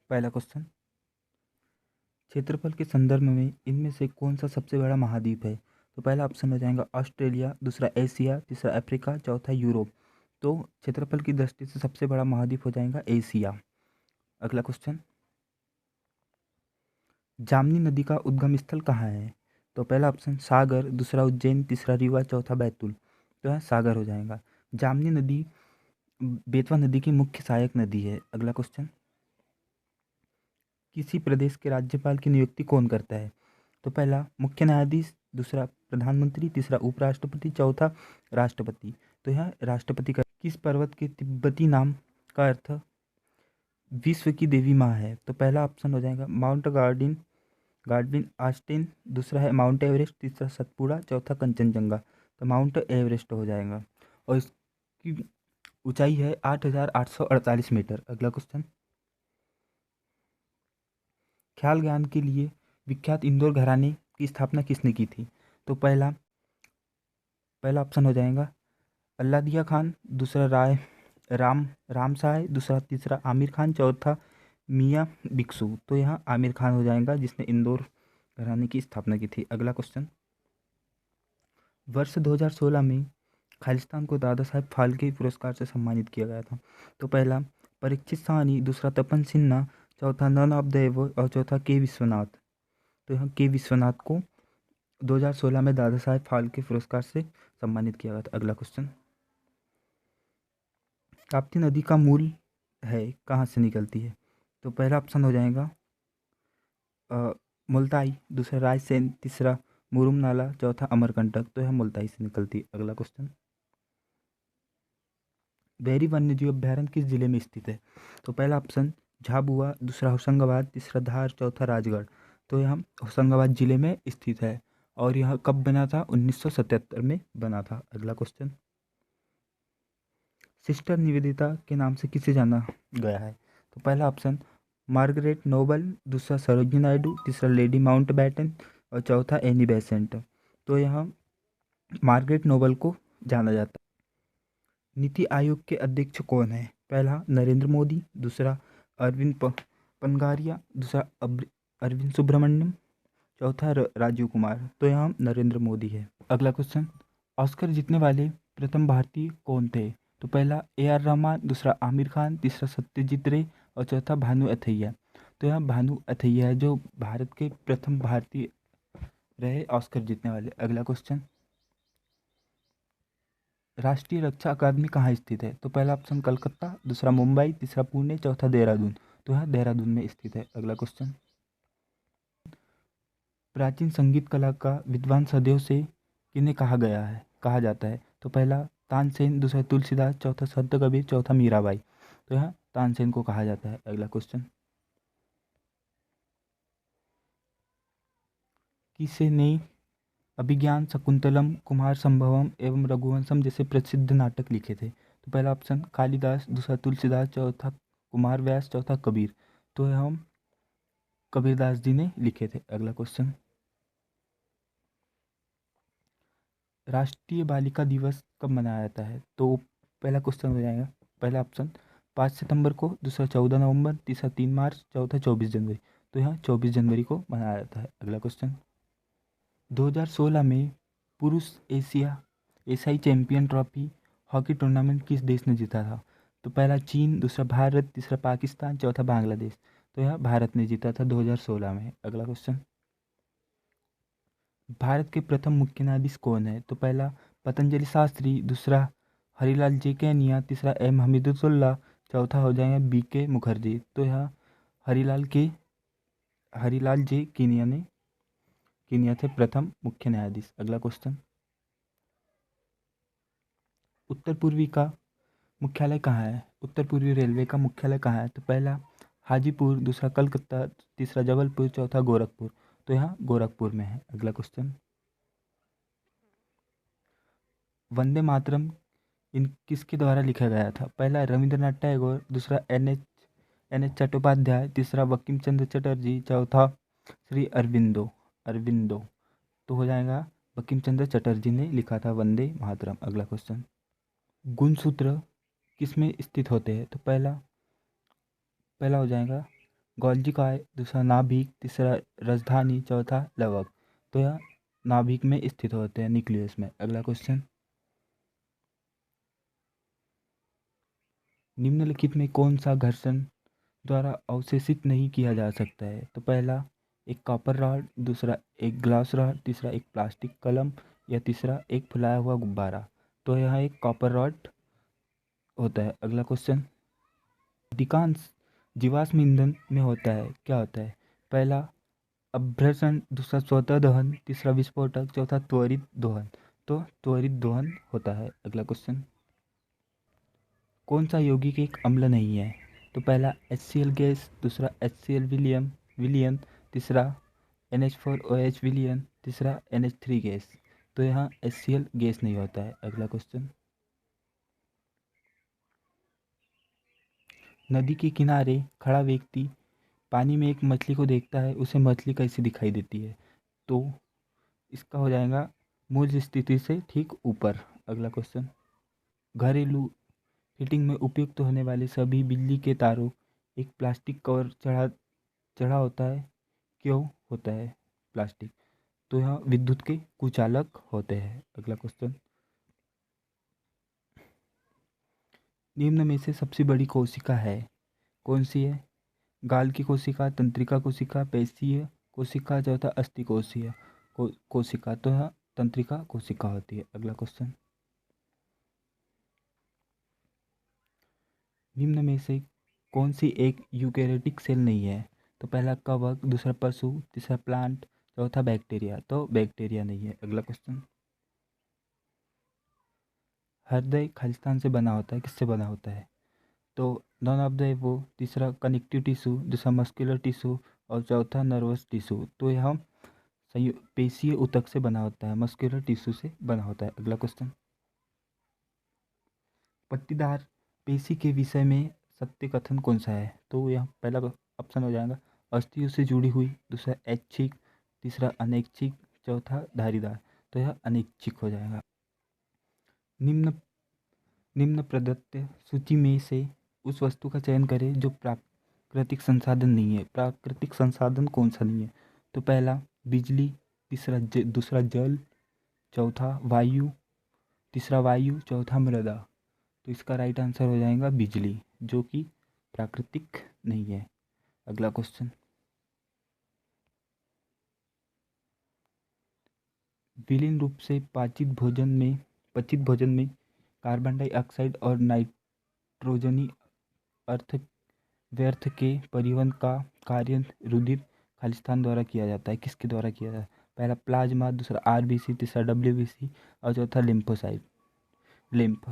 पहला क्वेश्चन, क्षेत्रफल के संदर्भ में इनमें से कौन सा सबसे बड़ा महाद्वीप है? तो पहला ऑप्शन हो जाएगा ऑस्ट्रेलिया, दूसरा एशिया, तीसरा अफ्रीका, चौथा यूरोप। तो क्षेत्रफल की दृष्टि से सबसे बड़ा महाद्वीप हो जाएगा एशिया। अगला क्वेश्चन, जामनी नदी का उद्गम स्थल कहाँ है? तो पहला ऑप्शन सागर, दूसरा उज्जैन, तीसरा रीवा, चौथा बैतूल। तो यहाँ सागर हो जाएगा। जामनी नदी बेतवा नदी की मुख्य सहायक नदी है। अगला क्वेश्चन, किसी प्रदेश के राज्यपाल की नियुक्ति कौन करता है? तो पहला मुख्य न्यायाधीश, दूसरा प्रधानमंत्री, तीसरा उपराष्ट्रपति, चौथा राष्ट्रपति। तो यहाँ राष्ट्रपति का। किस पर्वत के तिब्बती नाम का अर्थ विश्व की देवी माँ है? तो पहला ऑप्शन हो जाएगा माउंट गार्डविन आस्टिन, दूसरा है माउंट एवरेस्ट, तीसरा सतपुड़ा, चौथा कंचनजंगा। तो माउंट एवरेस्ट हो जाएगा और इसकी ऊंचाई है 8,848 मीटर। अगला क्वेश्चन, ख्याल ज्ञान के लिए विख्यात इंदौर घराने की स्थापना किसने की थी? तो पहला ऑप्शन हो जाएगा अल्लादिया खान, दूसरा राम साय, दूसरा तीसरा आमिर खान, चौथा मियाँ बिक्सू। तो यहाँ आमिर खान हो जाएगा जिसने इंदौर घराने की स्थापना की थी। अगला क्वेश्चन, वर्ष 2016 में खालिस्तान को दादा साहब फाल्के पुरस्कार से सम्मानित किया गया था। तो पहला परीक्षित साहनी, दूसरा तपन सिन्हा, चौथा नन ऑफ द एबोव और चौथा के विश्वनाथ। तो यहाँ के विश्वनाथ को 2016 में दादा साहब फाल्के पुरस्कार से सम्मानित किया गया था। अगला क्वेश्चन, ताप्ती नदी का मूल है कहाँ से निकलती है? तो पहला ऑप्शन हो जाएगा मुल्ताई, दूसरा रायसेन, तीसरा मुरुम नाला, चौथा अमरकंटक। तो यह मुल्ताई से निकलती है। अगला क्वेश्चन, बैरी वन्यजीव अभ्यारण्य किस जिले में स्थित है? तो पहला ऑप्शन झाबुआ, दूसरा होशंगाबाद, तीसरा धार, चौथा राजगढ़। तो यह होशंगाबाद जिले में स्थित है और यह कब बना था? 1977 में बना था। अगला क्वेश्चन, सिस्टर निवेदिता के नाम से किसे जाना गया है? तो पहला ऑप्शन मार्गरेट नोबल, दूसरा सरोजिनी नायडू, तीसरा लेडी माउंटबेटन और चौथा एनी बेसेंट। तो यहाँ मार्गरेट नोबल को जाना जाता है। नीति आयोग के अध्यक्ष कौन है? पहला नरेंद्र मोदी, दूसरा अरविंद पनगारिया, दूसरा अरविंद सुब्रमण्यम, चौथा राजीव कुमार। तो यहाँ नरेंद्र मोदी है। अगला क्वेश्चन, ऑस्कर जीतने वाले प्रथम भारतीय कौन थे? तो पहला ए आर रहमान, दूसरा आमिर खान, तीसरा सत्यजीत रे और चौथा भानु अथैया। तो यहाँ भानु अथैया है जो भारत के प्रथम भारतीय रहे ऑस्कर जीतने वाले। अगला क्वेश्चन, राष्ट्रीय रक्षा अकादमी कहाँ स्थित है? तो पहला ऑप्शन कलकत्ता, दूसरा मुंबई, तीसरा पुणे, चौथा देहरादून। तो यहाँ देहरादून में स्थित है। अगला क्वेश्चन, प्राचीन संगीत कला का विद्वान सदैव से किन्हें कहा जाता है? तो पहला तानसेन, दूसरा तुलसीदास, चौथा संत कबीर, चौथा मीराबाई। तो यहाँ तानसेन को कहा जाता है। अगला क्वेश्चन, किसे ने अभिज्ञान शकुंतलम, कुमार संभवम एवं रघुवंशम जैसे प्रसिद्ध नाटक लिखे थे? तो पहला ऑप्शन कालिदास, दूसरा तुलसीदास, चौथा कुमार व्यास, चौथा कबीर। तो हम कबीरदास जी ने लिखे थे। अगला क्वेश्चन, राष्ट्रीय बालिका दिवस कब मनाया जाता है? तो पहला क्वेश्चन हो जाएगा, पहला ऑप्शन 5 सितंबर को, दूसरा 14 नवंबर, तीसरा 3 मार्च, चौथा 24 जनवरी। तो यहाँ 24 जनवरी को मनाया जाता है। अगला क्वेश्चन, 2016 में पुरुष एशियाई चैंपियन ट्रॉफी हॉकी टूर्नामेंट किस देश ने जीता था? तो पहला चीन, दूसरा भारत, तीसरा पाकिस्तान, चौथा बांग्लादेश। तो यह भारत ने जीता था 2016 में। अगला क्वेश्चन, भारत के प्रथम मुख्य न्यायाधीश कौन है? तो पहला पतंजलि शास्त्री, दूसरा हरिलाल जे कैनिया, तीसरा एम हमीदुल्लाह, चौथा हो जाएगा बी के मुखर्जी। तो यहाँ हरिलाल जे केनिया थे प्रथम मुख्य न्यायाधीश। अगला क्वेश्चन, उत्तर पूर्वी का मुख्यालय कहाँ है? उत्तर पूर्वी रेलवे का मुख्यालय कहाँ है? तो पहला हाजीपुर, दूसरा कलकत्ता, तीसरा जबलपुर, चौथा गोरखपुर। तो यहाँ गोरखपुर में है। अगला क्वेश्चन, वंदे मातरम इन किसके द्वारा लिखा गया था? पहला रविंद्रनाथ टैगोर, दूसरा एन एच चट्टोपाध्याय, तीसरा बंकिम चंद्र चटर्जी, चौथा श्री अरविंदो। तो हो जाएगा बंकिम चंद्र चटर्जी ने लिखा था वंदे मातरम। अगला क्वेश्चन, गुणसूत्र किस में स्थित होते हैं? तो पहला हो जाएगा गोल्जी काय, दूसरा नाभिक, तीसरा राजधानी, चौथा लवक। तो यह नाभिक में स्थित होते हैं, न्यूक्लियस में। अगला क्वेश्चन, निम्नलिखित में कौन सा घर्षण द्वारा अवशोषित नहीं किया जा सकता है? तो पहला एक कॉपर रॉड, दूसरा एक ग्लास रॉड, तीसरा एक प्लास्टिक कलम, या तीसरा एक फुलाया हुआ गुब्बारा। तो यहाँ एक कॉपर रॉड होता है। अगला क्वेश्चन, अधिकांश जीवाश्म ईंधन में होता है, क्या होता है? पहला अभ्रसण, दूसरा स्वतः दहन, तीसरा विस्फोटक, चौथा त्वरित दोहन। तो त्वरित दोहन होता है। अगला क्वेश्चन, कौन सा यौगिक एक अम्ल नहीं है? तो पहला HCl गैस, दूसरा HCl विलियन, तीसरा NH4OH विलियन, तीसरा NH3 गैस। तो यहाँ HCl गैस नहीं होता है। अगला क्वेश्चन, नदी के किनारे खड़ा व्यक्ति पानी में एक मछली को देखता है, उसे मछली कैसी दिखाई देती है? तो इसका हो जाएगा मूल स्थिति से ठीक ऊपर। अगला क्वेश्चन, घरेलू हीटिंग में उपयुक्त होने वाले सभी बिजली के तारों एक प्लास्टिक कवर चढ़ा चढ़ा होता है, क्यों होता है प्लास्टिक? तो यह विद्युत के कुचालक होते हैं। अगला क्वेश्चन, निम्न में से सबसे बड़ी कोशिका है, कौन सी है? गाल की कोशिका, तंत्रिका कोशिका, पेशीय कोशिका, चौथा अस्थि कोशिका कोशिका। तो यह तंत्रिका कोशिका होती है। अगला क्वेश्चन, निम्न में से कौन सी एक यूकेरियोटिक सेल नहीं है? तो पहला कवक, दूसरा पशु, तीसरा प्लांट, चौथा बैक्टीरिया। तो बैक्टीरिया नहीं है। अगला क्वेश्चन, हृदय खालिस्तान से बना होता है, किससे बना होता है? तो नॉन ऑफ द वो, तीसरा कनेक्टिव टिश्यू, दूसरा मस्कुलर टिश्यू, और चौथा नर्वस टिश्यू। तो यह पेशीय ऊतक से बना होता है, मस्कुलर टिश्यू से बना होता है। अगला क्वेश्चन, पट्टीदार पेशी के विषय में सत्य कथन कौन सा है? तो यह पहला ऑप्शन हो जाएगा अस्थियों से जुड़ी हुई, दूसरा ऐच्छिक, तीसरा अनैच्छिक, चौथा धारीदार। तो यह अनैच्छिक हो जाएगा। निम्न निम्न प्रदत्त सूची में से उस वस्तु का चयन करें जो प्राकृतिक संसाधन नहीं है। प्राकृतिक संसाधन कौन सा नहीं है? तो पहला बिजली, तीसरा दूसरा जल, चौथा वायु, तीसरा वायु, चौथा मृदा। तो इसका राइट आंसर हो जाएगा बिजली, जो कि प्राकृतिक नहीं है। अगला क्वेश्चन, विलीन रूप से पचित भोजन में कार्बन डाइऑक्साइड और नाइट्रोजनी अर्थ व्यर्थ के परिवहन का कार्य रुधिर खालिस्तान द्वारा किया जाता है। किसके द्वारा किया जाता है? पहला प्लाज्मा, दूसरा RBC, तीसरा WBC, और चौथा लिम्फोसाइट लिम्फ।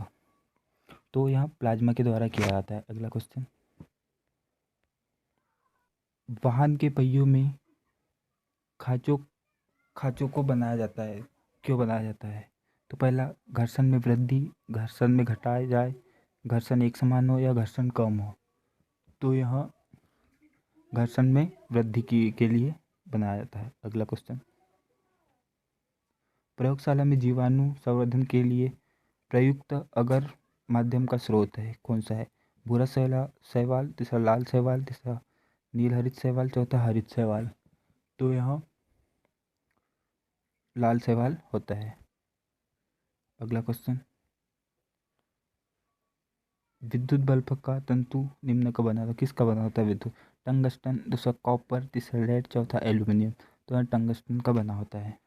तो यहाँ प्लाज्मा के द्वारा किया जाता है। अगला क्वेश्चन, वाहन के पहियों में खांचों खांचों को बनाया जाता है, क्यों बनाया जाता है? तो पहला घर्षण में वृद्धि, घर्षण में घटाया जाए, घर्षण एक समान हो, या घर्षण कम हो। तो यहाँ घर्षण में वृद्धि के लिए बनाया जाता है। अगला क्वेश्चन, प्रयोगशाला में जीवाणु संवर्धन के लिए प्रयुक्त अगर माध्यम का स्रोत है, कौन सा है? भूरा शैवाल, तीसरा लाल शैवाल, तीसरा नील हरित शैवाल, चौथा हरित शैवाल। तो यहाँ लाल शैवाल होता है। अगला क्वेश्चन, विद्युत बल्ब का तंतु निम्न का बना था, किसका बना होता है विद्युत? टंगस्टन, दूसरा कॉपर, तीसरा लेड, चौथा एल्यूमिनियम। तो यहाँ टंगस्टन का बना होता है।